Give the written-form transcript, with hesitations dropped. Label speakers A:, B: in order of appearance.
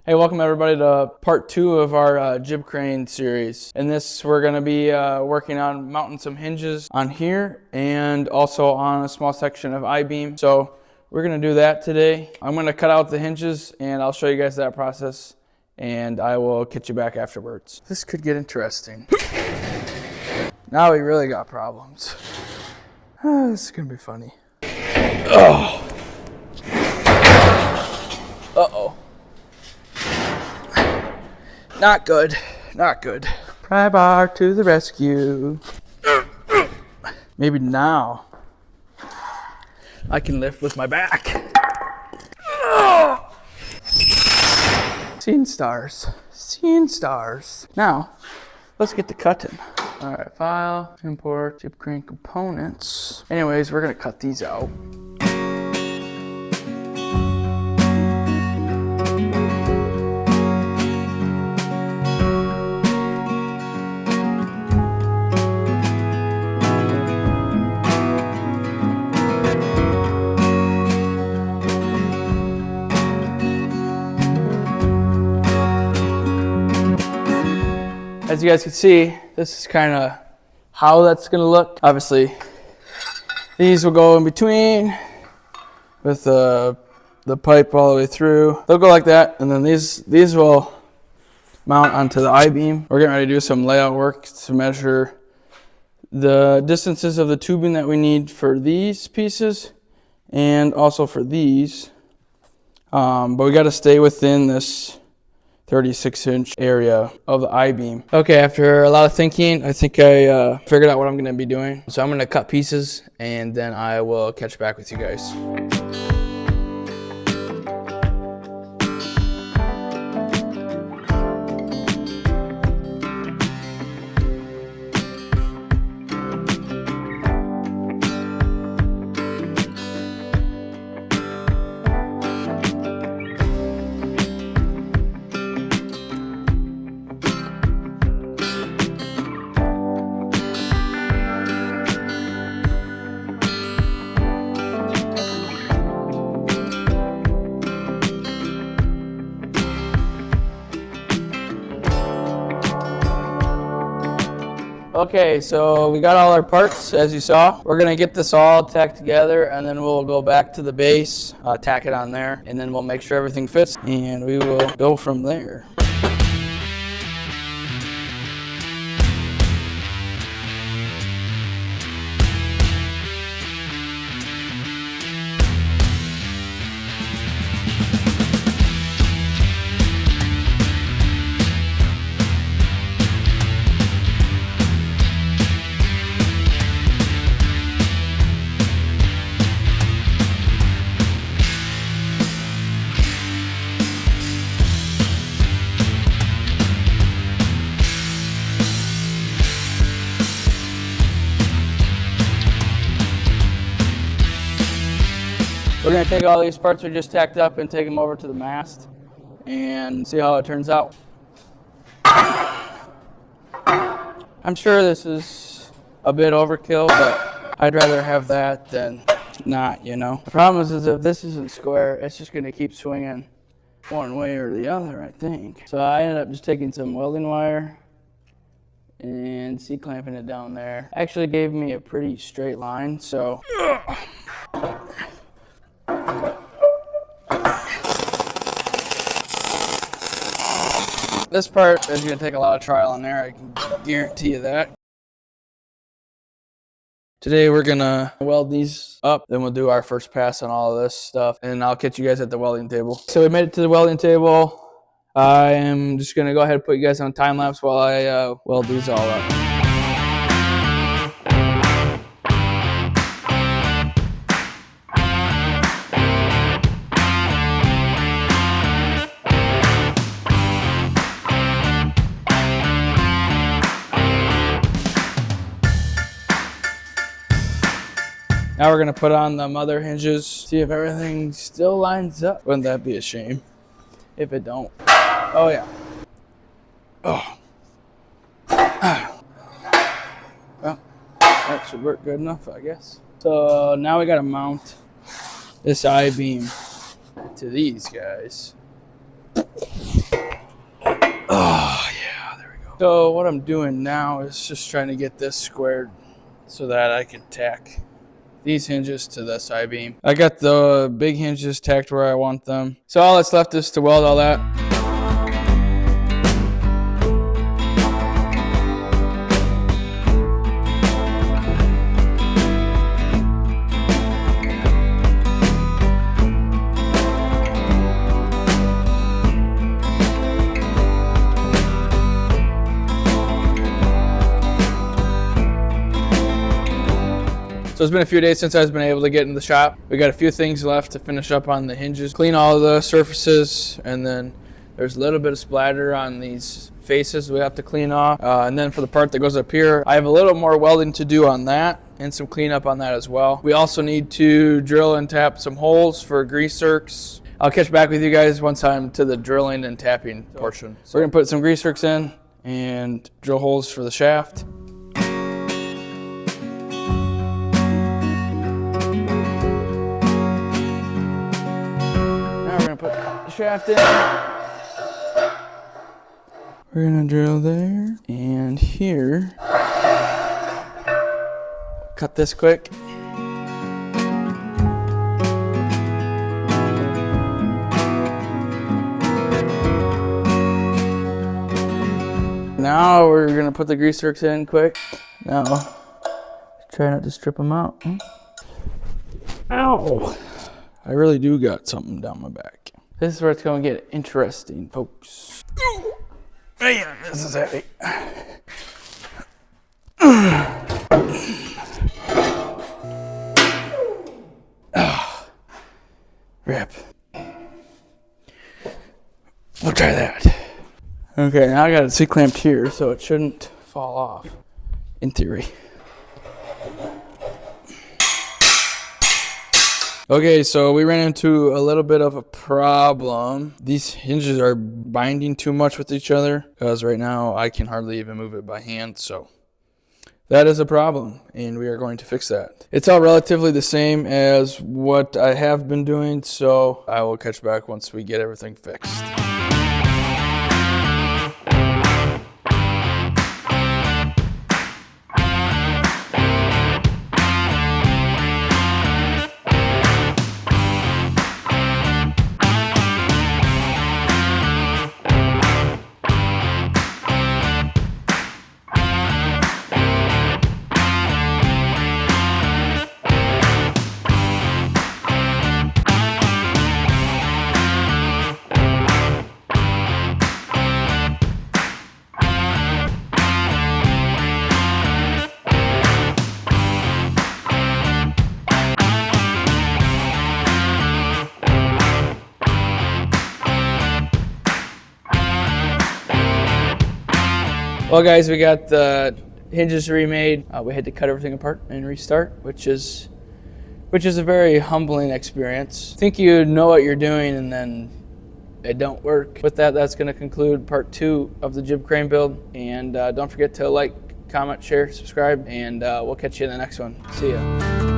A: Hey, welcome everybody to part 2 of our jib crane series. In this, we're going to be working on mounting some hinges on here and also on a small section of I-beam. So we're going to do that today. I'm going to cut out the hinges and I'll show you guys that process and I will catch you back afterwards. This could get interesting. Now we really got problems. This is going to be funny. Oh. Uh-oh. Not good, not good. Pry bar to the rescue. Maybe now I can lift with my back. Seeing stars, seeing stars. Now, let's get to cutting. All right, file, import, jib crane components. Anyways, we're gonna cut these out. As you guys can see, this is kind of how that's going to look. Obviously, these will go in between with the pipe all the way through. They'll go like that, and then these will mount onto the I-beam. We're getting ready to do some layout work to measure the distances of the tubing that we need for these pieces and also for these. But we got to stay within this 36-inch area of the I-beam. Okay, after a lot of thinking, I think I figured out what I'm going to be doing. So I'm going to cut pieces and then I will catch back with you guys. Okay, so we got all our parts, as you saw. We're gonna get this all tacked together and then we'll go back to the base, tack it on there, and then we'll make sure everything fits and we will go from there. We're going to take all these parts we just tacked up and take them over to the mast and see how it turns out. I'm sure this is a bit overkill, but I'd rather have that than not, you know. The problem is if this isn't square, it's just going to keep swinging one way or the other, I think. So I ended up just taking some welding wire and C-clamping it down there. Actually gave me a pretty straight line, so... This part is going to take a lot of trial and error, I can guarantee you that. Today we're going to weld these up, then we'll do our first pass on all of this stuff, and I'll catch you guys at the welding table. So we made it to the welding table. I am just going to go ahead and put you guys on time lapse while I weld these all up. Now we're going to put on the mother hinges, see if everything still lines up. Wouldn't that be a shame if it don't? Oh yeah. Oh. Well, that should work good enough, I guess. So now we got to mount this I-beam to these guys. Oh yeah, there we go. So what I'm doing now is just trying to get this squared so that I can tack these hinges to this I-beam. I got the big hinges tacked where I want them. So all that's left is to weld all that. So it's been a few days since I've been able to get in the shop. We got a few things left to finish up on the hinges, clean all the surfaces, and then there's a little bit of splatter on these faces we have to clean off. And then for the part that goes up here, I have a little more welding to do on that and some cleanup on that as well. We also need to drill and tap some holes for grease zerks. I'll catch back with you guys once I'm to the drilling and tapping portion. So we're gonna put some grease zerks in and drill holes for the shaft. Put the shaft in. We're gonna drill there and here. Cut this quick. Now we're gonna put the grease zerks in quick. Now, try not to strip them out. Ow! I really do got something down my back. This is where it's going to get interesting, folks. Man, this is heavy. Rip. We'll try that. Okay, now I got it C-clamped here, so it shouldn't fall off, in theory. Okay, so we ran into a little bit of a problem. These hinges are binding too much with each other because right now I can hardly even move it by hand, so that is a problem and we are going to fix that. It's all relatively the same as what I have been doing, so I will catch back once we get everything fixed. Well guys, we got the hinges remade. We had to cut everything apart and restart, which is a very humbling experience. Think you know what you're doing and then it don't work. With that, that's going to conclude part 2 of the jib crane build. And don't forget to like, comment, share, subscribe, and we'll catch you in the next one. See ya.